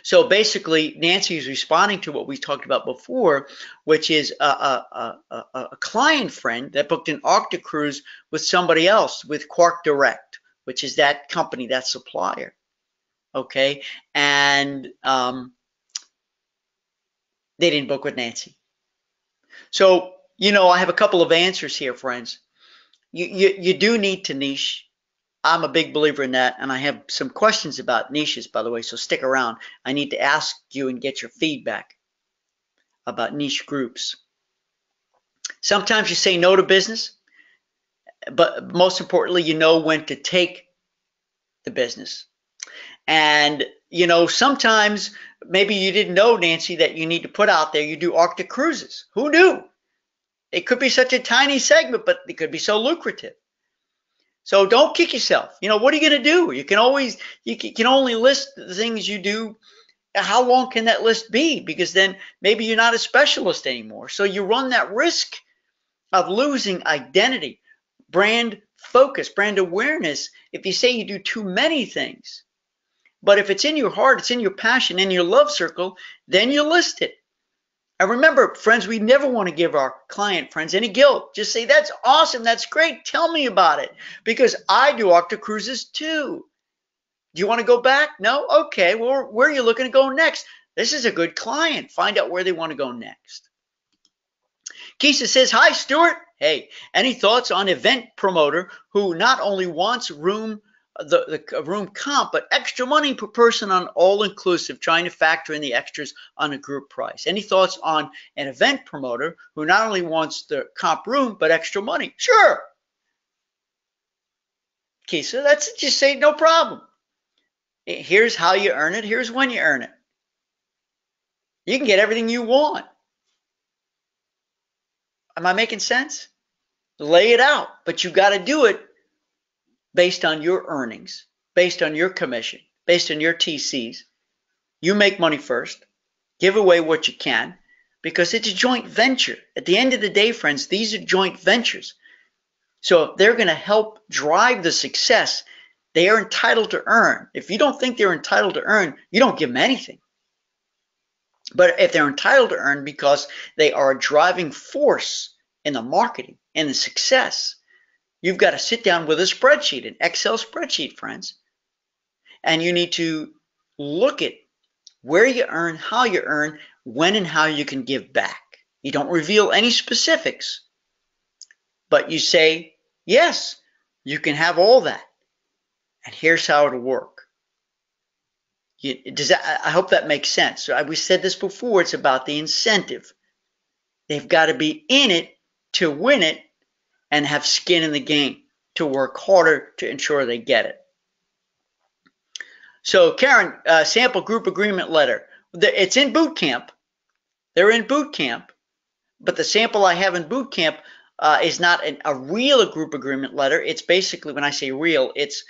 So basically, Nancy is responding to what we talked about before, which is a client friend that booked an Arctic cruise with somebody else, with Quark Direct, which is that company, that supplier. Okay, and they didn't book with Nancy. So, I have a couple of answers here, friends. You do need to niche. I'm a big believer in that, and I have some questions about niches, by the way, so stick around. I need to ask you and get your feedback about niche groups. Sometimes you say no to business, but most importantly, you know when to take the business. And, sometimes maybe you didn't know, Nancy, that you need to put out there, you do Arctic cruises. Who knew? It could be such a tiny segment, but it could be so lucrative. So don't kick yourself. What are you going to do? You can only list the things you do. How long can that list be? Because then maybe you're not a specialist anymore. So you run that risk of losing identity, brand focus, brand awareness, if you say you do too many things. But if it's in your heart, it's in your passion, in your love circle, then you list it. And remember, friends, we never want to give our client friends any guilt. Just say, that's awesome, that's great, tell me about it. Because I do Arctic cruises too. Do you want to go back? No? Okay, well, where are you looking to go next? This is a good client. Find out where they want to go next. Keisha says, hi, Stuart. Hey, any thoughts on event promoter who not only wants room comp, but extra money per person on all-inclusive, trying to factor in the extras on a group price? Any thoughts on an event promoter who not only wants the comp room, but extra money? Sure. Keisha, that's just say no problem. Here's how you earn it. Here's when you earn it. You can get everything you want. Am I making sense? Lay it out, but you got to do it based on your earnings, based on your commission, based on your TCs. You make money first. Give away what you can, because it's a joint venture. At the end of the day, friends, these are joint ventures. So if they're going to help drive the success, they are entitled to earn. If you don't think they're entitled to earn, you don't give them anything. But if they're entitled to earn because they are a driving force in the marketing and the success, you've got to sit down with a spreadsheet, an Excel spreadsheet, friends. And you need to look at where you earn, how you earn, when and how you can give back. You don't reveal any specifics, but you say, yes, you can have all that. And here's how it'll work. I hope that makes sense. So we said this before, it's about the incentive. They've got to be in it to win it and have skin in the game, to work harder to ensure they get it. So Karen, sample group agreement letter. It's in boot camp. They're in boot camp, but the sample I have in boot camp is not a real group agreement letter. It's basically, when I say real, it's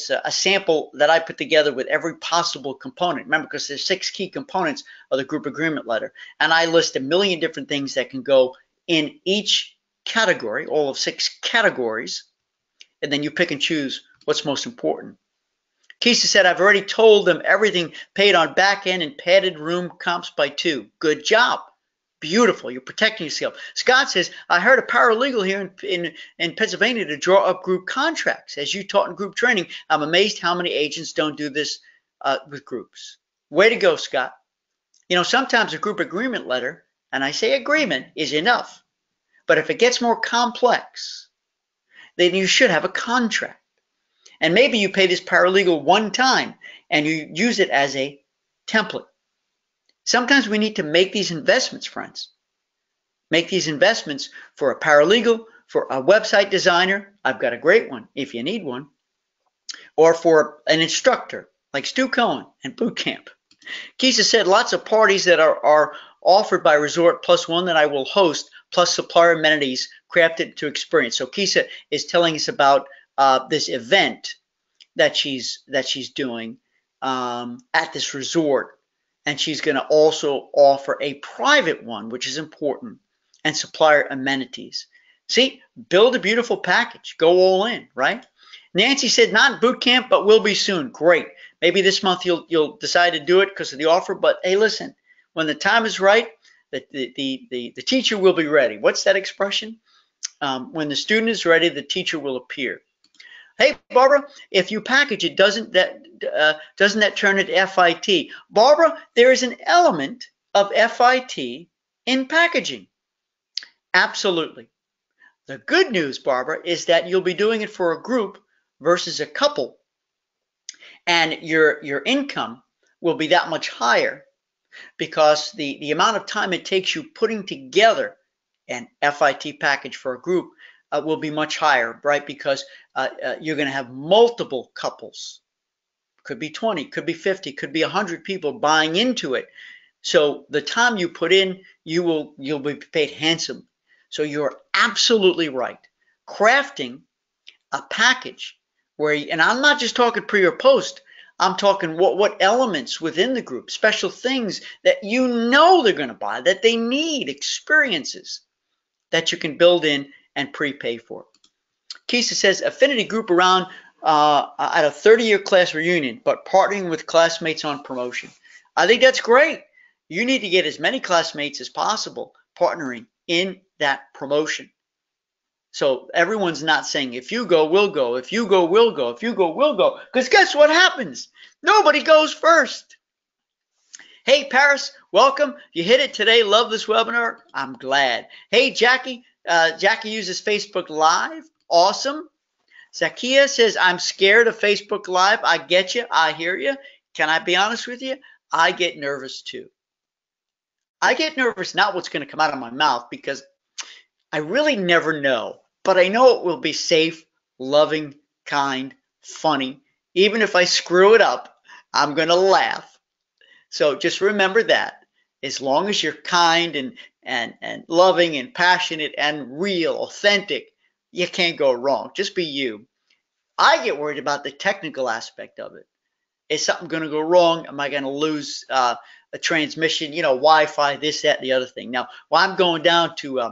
a sample that I put together with every possible component. Remember, because there's 6 key components of the group agreement letter. And I list a million different things that can go in each category, all of 6 categories. And then you pick and choose what's most important. Keisha said, I've already told them everything, paid on back end and padded room comps by 2. Good job. Beautiful. You're protecting yourself. Scott says, I heard a paralegal here in Pennsylvania to draw up group contracts. As you taught in group training, I'm amazed how many agents don't do this with groups. Way to go, Scott. Sometimes a group agreement letter, and I say agreement, is enough. But if it gets more complex, then you should have a contract. And maybe you pay this paralegal one time and you use it as a template. Sometimes we need to make these investments, friends. Make these investments for a paralegal, for a website designer. I've got a great one if you need one. Or for an instructor like Stu Cohen and boot camp. Keisha said lots of parties that are offered by Resort plus one that I will host, plus supplier amenities crafted to experience. So Keisha is telling us about this event that she's doing at this resort. And she's going to also offer a private one, which is important, and supplier amenities. See, build a beautiful package. Go all in, right? Nancy said, not boot camp, but will be soon. Great. Maybe this month you'll decide to do it because of the offer. But hey, listen, when the time is right, the teacher will be ready. What's that expression? When the student is ready, the teacher will appear. Hey, Barbara, if you package it, doesn't that turn into FIT? Barbara, there is an element of FIT in packaging. Absolutely. The good news, Barbara, is that you'll be doing it for a group versus a couple, and your income will be that much higher because the amount of time it takes you putting together an FIT package for a group will be much higher, right? Because you're going to have multiple couples. Could be 20, could be 50, could be 100 people buying into it. So the time you put in, you'll be paid handsomely. So you're absolutely right. Crafting a package where, and I'm not just talking pre or post, I'm talking what elements within the group, special things that you know they're going to buy, that they need, experiences that you can build in and prepay for. Keisha says, affinity group around at a 30-year class reunion, but partnering with classmates on promotion. I think that's great. You need to get as many classmates as possible partnering in that promotion. So everyone's not saying, if you go, we'll go. If you go, we'll go. If you go, we'll go. Because guess what happens? Nobody goes first. Hey, Paris, welcome. You hit it today. Love this webinar. I'm glad. Hey, Jackie. Jackie uses Facebook Live. Awesome. Zakia says, I'm scared of Facebook Live. I get you. I hear you. Can I be honest with you? I get nervous too. I get nervous not what's going to come out of my mouth because I really never know. But I know it will be safe, loving, kind, funny. Even if I screw it up, I'm going to laugh. So just remember that. As long as you're kind and loving and passionate and real, authentic, you can't go wrong. Just be you. I get worried about the technical aspect of it. Is something going to go wrong? Am I going to lose a transmission? Wi-Fi, this, that, the other thing. Now, while I'm going down to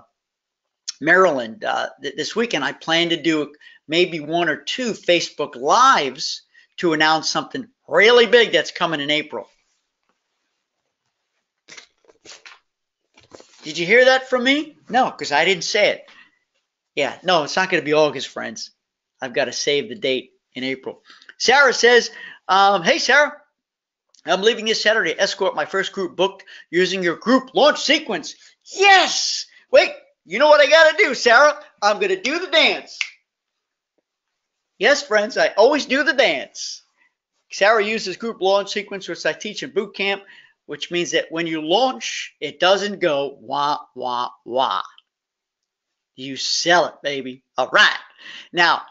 Maryland this weekend, I plan to do maybe 1 or 2 Facebook Lives to announce something really big that's coming in April. Did you hear that from me? No, because I didn't say it. Yeah, no, it's not going to be August, friends. I've got to save the date in April. Sarah says, hey, Sarah, I'm leaving this Saturday to escort my first group booked using your group launch sequence. Yes! Wait, you know what I got to do, Sarah? I'm going to do the dance. Yes, friends, I always do the dance. Sarah uses group launch sequence, which I teach in boot camp, which means that when you launch, it doesn't go wah, wah, wah. You sell it, baby. All right. Now,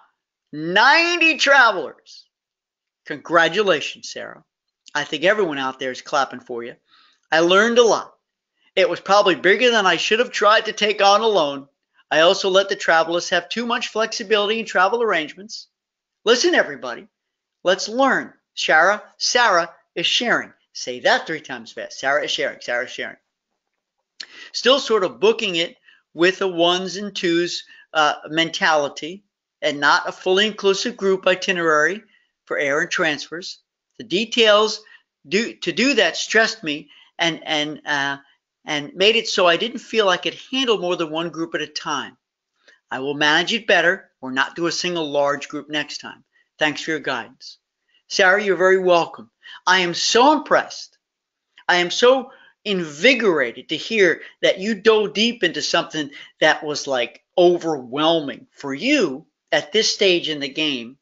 90 travelers. Congratulations, Sarah. I think everyone out there is clapping for you. I learned a lot. It was probably bigger than I should have tried to take on alone. I also let the travelers have too much flexibility in travel arrangements. Listen, everybody. Let's learn. Sarah is sharing. Say that 3 times fast. Sarah is sharing. Sarah is sharing. Still sort of booking it with a 1s and 2s mentality and not a fully inclusive group itinerary for air and transfers. The details to do that stressed me and made it so I didn't feel I could handle more than 1 group at a time. I will manage it better or not do a single large group next time. Thanks for your guidance. Sarah, you're very welcome. I am so impressed. I am so invigorated to hear that you dove deep into something that was like overwhelming for you at this stage in the game.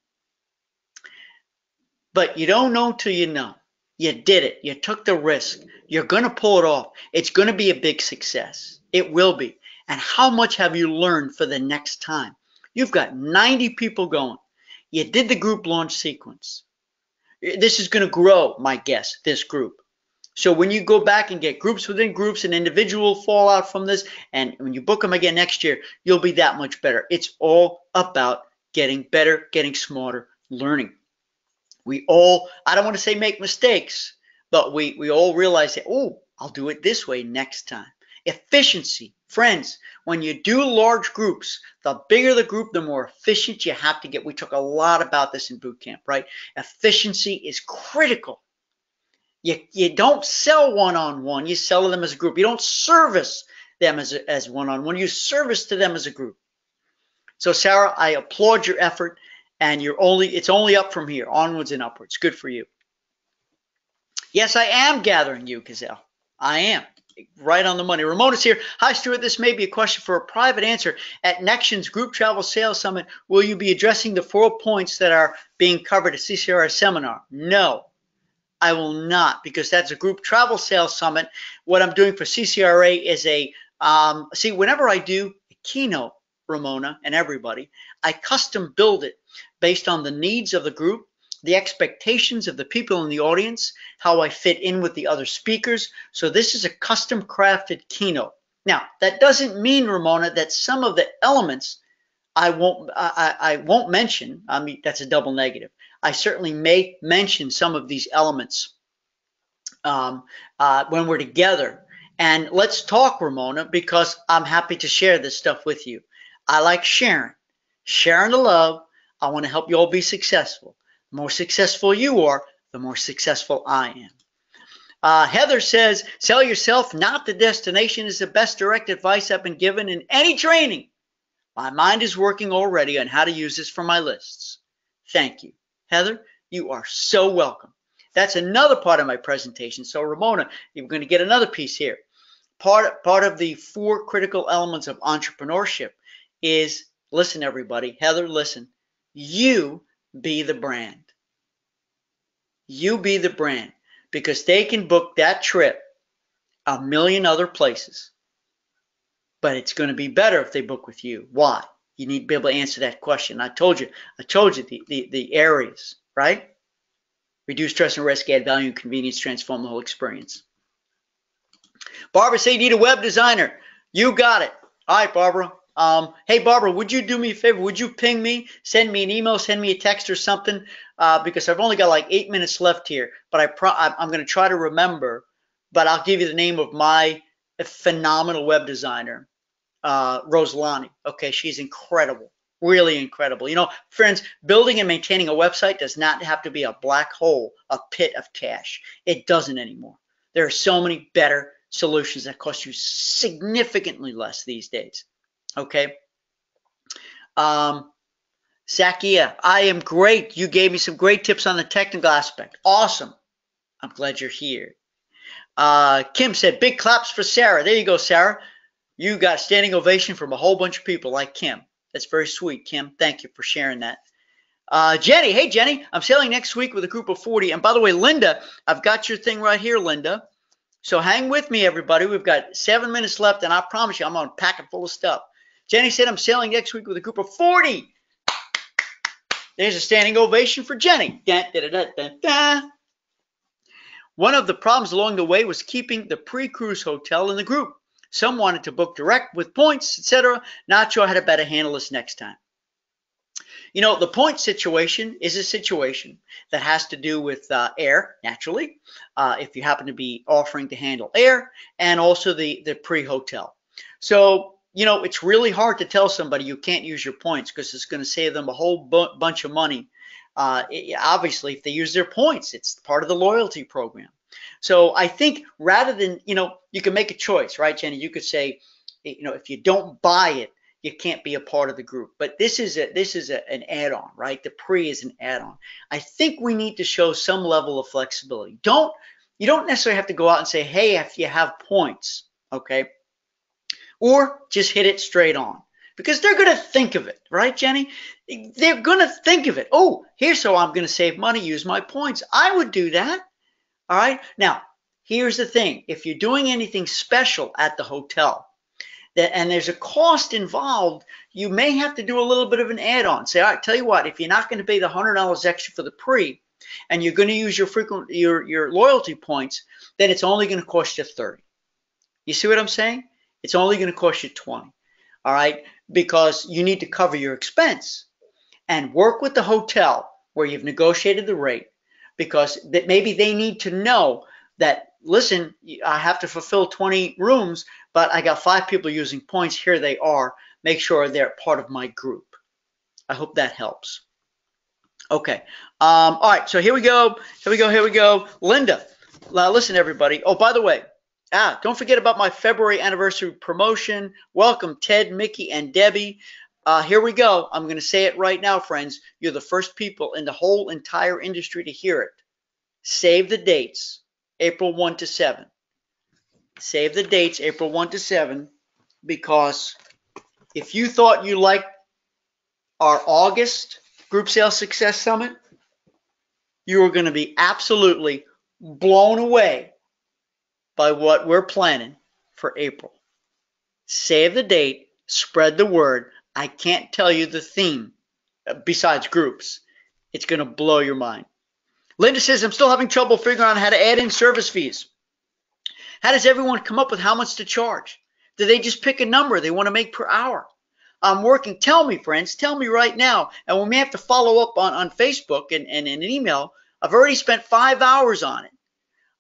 But you don't know till you know. You did it. You took the risk. You're going to pull it off. It's going to be a big success. It will be. And how much have you learned for the next time? You've got 90 people going. You did the group launch sequence. This is going to grow, my guess, this group. So when you go back and get groups within groups and individual fallout from this, and when you book them again next year, you'll be that much better. It's all about getting better, getting smarter, learning. We all, I don't want to say make mistakes, but we all realize that, oh, I'll do it this way next time. Efficiency Friends, when you do large groups, the bigger the group, the more efficient you have to get. We talk a lot about this in boot camp, right? Efficiency is critical. You don't sell one-on-one, you sell them as a group. You don't service them as one-on-one, you service to them as a group. So Sarah, I applaud your effort, and it's only up from here, onwards and upwards. Good for you. Yes, I am gathering you, Gazelle. I am. Right on the money. Ramona's here. Hi, Stuart. This may be a question for a private answer. At Nextion's Group Travel Sales Summit, will you be addressing the 4 points that are being covered at CCRA seminar? No, I will not, because that's a group travel sales summit. What I'm doing for CCRA is see, whenever I do a keynote, Ramona and everybody, I custom build it based on the needs of the group, the expectations of the people in the audience, how I fit in with the other speakers. So this is a custom crafted keynote. Now, that doesn't mean, Ramona, that some of the elements I won't mention. I mean, that's a double negative. I certainly may mention some of these elements when we're together. And let's talk, Ramona, because I'm happy to share this stuff with you. I like sharing the love. I want to help you all be successful. The more successful you are, the more successful I am. Heather says, sell yourself, not the destination, is the best direct advice I've been given in any training. My mind is working already on how to use this for my lists. Thank you. Heather, you are so welcome. That's another part of my presentation. So Ramona, you're going to get another piece here. Part of the 4 critical elements of entrepreneurship is, listen everybody, Heather, listen, you be the brand. You be the brand, because they can book that trip a million other places, but it's going to be better if they book with you. Why? You need to be able to answer that question. I told you the areas, right? Reduce stress and risk, add value and convenience, transform the whole experience. Barbara said you need a web designer. You got it. All right, Barbara. Hey, Barbara, would you do me a favor? Would you ping me, send me an email, send me a text or something? Because I've only got like 8 minutes left here, but I'm going to try to remember, but I'll give you the name of my phenomenal web designer, Rosalani. Okay, she's incredible, really incredible. You know, friends, building and maintaining a website does not have to be a black hole, a pit of cash. It doesn't anymore. There are so many better solutions that cost you significantly less these days. Okay. Sakia, I am great. You gave me some great tips on the technical aspect. Awesome. I'm glad you're here. Kim said, big claps for Sarah. There you go, Sarah. You got a standing ovation from a whole bunch of people like Kim. That's very sweet, Kim. Thank you for sharing that. Jenny, hey, Jenny, I'm sailing next week with a group of 40. And by the way, Linda, I've got your thing right here, Linda. So hang with me, everybody. We've got 7 minutes left, and I promise you I'm going to pack it full of stuff. Jenny said, I'm sailing next week with a group of 40. There's a standing ovation for Jenny. Dun, dun, dun, dun, dun. One of the problems along the way was keeping the pre-cruise hotel in the group. Some wanted to book direct with points, etc. Not sure how to better handle this next time. You know, the point situation is a situation that has to do with air, naturally, if you happen to be offering to handle air, and also the pre-hotel. So, you know, it's really hard to tell somebody you can't use your points because it's going to save them a whole bunch of money. Obviously, if they use their points, it's part of the loyalty program. So I think rather than, you know, you can make a choice, right, Jenny? You could say, you know, if you don't buy it, you can't be a part of the group. But this is an add-on, right? The pre is an add-on. I think we need to show some level of flexibility. You don't necessarily have to go out and say, hey, if you have points, okay? Or just hit it straight on. Because they're going to think of it, right, Jenny? They're going to think of it. Oh, here's how I'm going to save money, use my points. I would do that, all right? Now, here's the thing. If you're doing anything special at the hotel, and there's a cost involved, you may have to do a little bit of an add-on. Say, all right, tell you what, if you're not going to pay the $100 extra for the pre, and you're going to use your loyalty points, then it's only going to cost you $30. You see what I'm saying? It's only going to cost you $20. All right, because you need to cover your expense and work with the hotel where you've negotiated the rate, because that maybe they need to know that listen, I have to fulfill 20 rooms, but I got 5 people using points. Here they are. Make sure they're part of my group. I hope that helps. Okay. All right. So here we go. Here we go. Linda, listen, everybody. Oh, by the way, don't forget about my February anniversary promotion. Welcome, Ted, Mickey, and Debbie. Here we go. I'm going to say it right now, friends. You're the first people in the whole entire industry to hear it. Save the dates, April 1 to 7. Save the dates, April 1 to 7, because if you thought you liked our August Group Sales Success Summit, you are going to be absolutely blown away by what we're planning for April. Save the date, spread the word. I can't tell you the theme besides groups. It's going to blow your mind. Linda says, I'm still having trouble figuring out how to add in service fees. How does everyone come up with how much to charge? Do they just pick a number they want to make per hour? I'm working. Tell me, friends. Tell me right now. And we may have to follow up on Facebook and in an email. I've already spent 5 hours on it,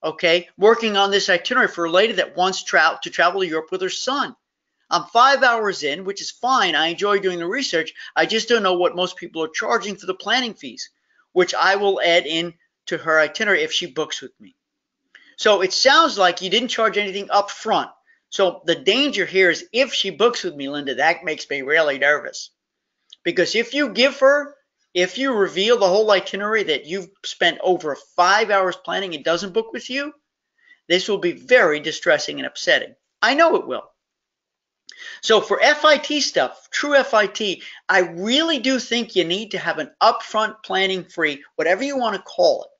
okay, working on this itinerary for a lady that wants to travel to Europe with her son. I'm 5 hours in, which is fine. I enjoy doing the research. I just don't know what most people are charging for the planning fees, which I will add in to her itinerary if she books with me. So it sounds like you didn't charge anything up front. So the danger here is if she books with me, Linda, that makes me really nervous. Because if you reveal the whole itinerary that you've spent over 5 hours planning and doesn't book with you, this will be very distressing and upsetting. I know it will. So for FIT stuff, true FIT, I really do think you need to have an upfront planning free, whatever you want to call it.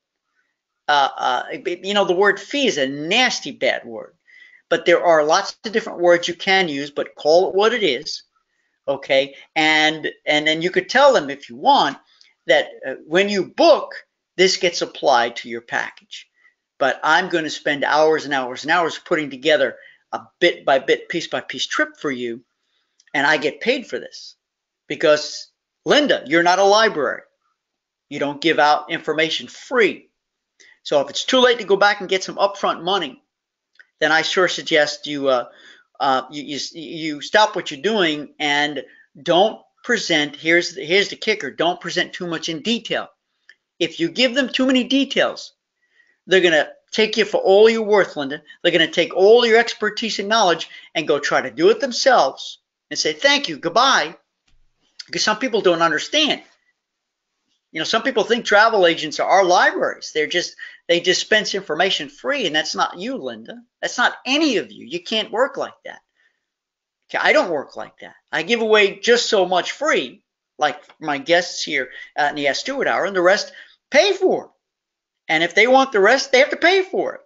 The word fee is a nasty bad word, but there are lots of different words you can use, but call it what it is, okay? And then you could tell them if you want that when you book, this gets applied to your package. But I'm going to spend hours and hours and hours putting together a bit by bit, piece by piece trip for you, and I get paid for this because, Linda, you're not a library. You don't give out information free. So if it's too late to go back and get some upfront money, then I sure suggest you stop what you're doing and don't present. Here's the kicker: don't present too much in detail. If you give them too many details, they're going to take you for all you're worth, Linda. They're going to take all your expertise and knowledge and go try to do it themselves and say thank you, goodbye, because some people don't understand. Some people think travel agents are our libraries. They dispense information free, and that's not you, Linda. That's not any of you. You can't work like that. Okay, I don't work like that. I give away just so much free, like my guests here in the Ask Stuart Hour, and the rest pay for it. And if they want the rest, they have to pay for it.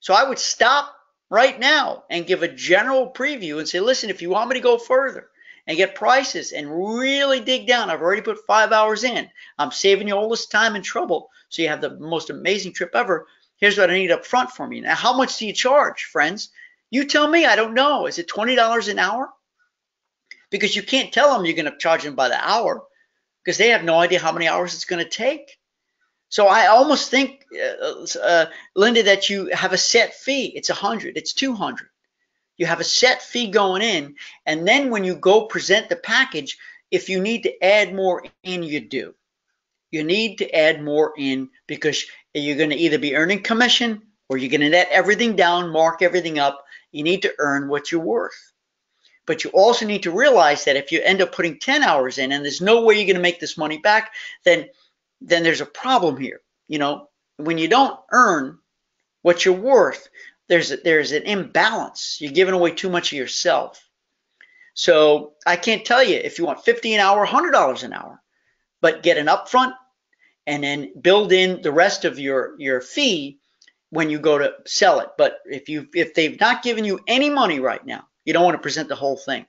So I would stop right now and give a general preview and say, listen, if you want me to go further and get prices and really dig down, I've already put 5 hours in. I'm saving you all this time and trouble so you have the most amazing trip ever. Here's what I need up front from you. Now, how much do you charge, friends? You tell me. I don't know. Is it $20 an hour? Because you can't tell them you're going to charge them by the hour because they have no idea how many hours it's going to take. So I almost think, Linda, that you have a set fee. It's $100. It's $200. You have a set fee going in, and then when you go present the package, if you need to add more in, you do. You need to add more in because you're going to either be earning commission or you're going to net everything down, mark everything up. You need to earn what you're worth. But you also need to realize that if you end up putting 10 hours in and there's no way you're going to make this money back, then there's a problem here. When you don't earn what you're worth, there's an imbalance. You're giving away too much of yourself. So I can't tell you if you want $50 an hour, $100 an hour, but get an upfront and then build in the rest of your fee when you go to sell it. But if they've not given you any money right now, you don't want to present the whole thing.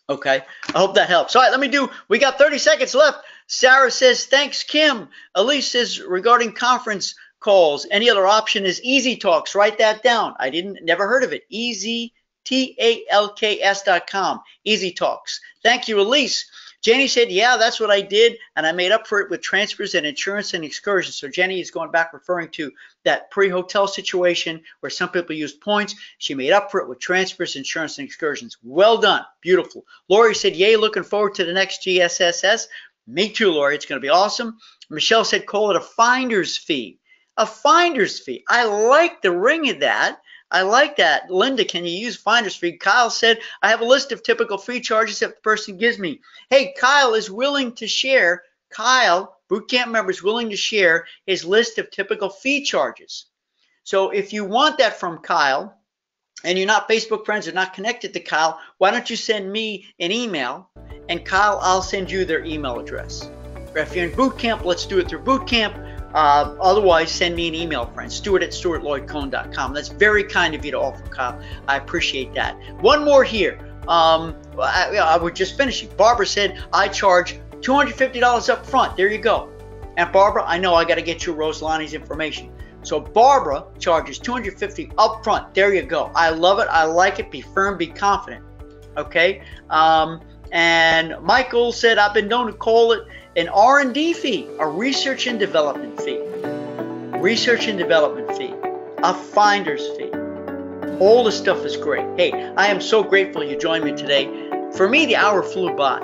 Okay, I hope that helps. All right, we got 30 seconds left. Sarah says, thanks, Kim. Elise says, regarding conference calls, any other option is Easy Talks. Write that down. Never heard of it. EasyTalks.com. Easy Talks. Thank you, Elise. Jenny said, yeah, that's what I did, and I made up for it with transfers and insurance and excursions. So Jenny is going back referring to that pre-hotel situation where some people used points. She made up for it with transfers, insurance, and excursions. Well done. Beautiful. Lori said, yay, looking forward to the next GSSS. Me too, Lori. It's going to be awesome. Michelle said, call it a finder's fee. A finder's fee. I like the ring of that. I like that. Linda, can you use finder's fee? Kyle said, I have a list of typical fee charges that the person gives me. Hey, Kyle is willing to share. Kyle, bootcamp member, is willing to share his list of typical fee charges. So if you want that from Kyle and you're not Facebook friends or not connected to Kyle, why don't you send me an email, and Kyle, I'll send you their email address. If you're in bootcamp, let's do it through bootcamp. Otherwise, send me an email, friend, stuart@stuartlloydcohen.com. That's very kind of you to offer, Kyle. I appreciate that. One more here. I was just finishing. Barbara said, I charge $250 up front. There you go. And Barbara, I know I got to get you Rosalani's information. So Barbara charges $250 up front. There you go. I love it. I like it. Be firm, be confident. Okay. And Michael said, I've been known to call it an R&D fee, a research and development fee, a finder's fee. All this stuff is great. Hey, I am so grateful you joined me today. For me, the hour flew by.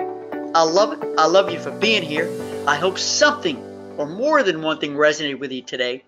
I love it. I love you for being here. I hope something or more than one thing resonated with you today.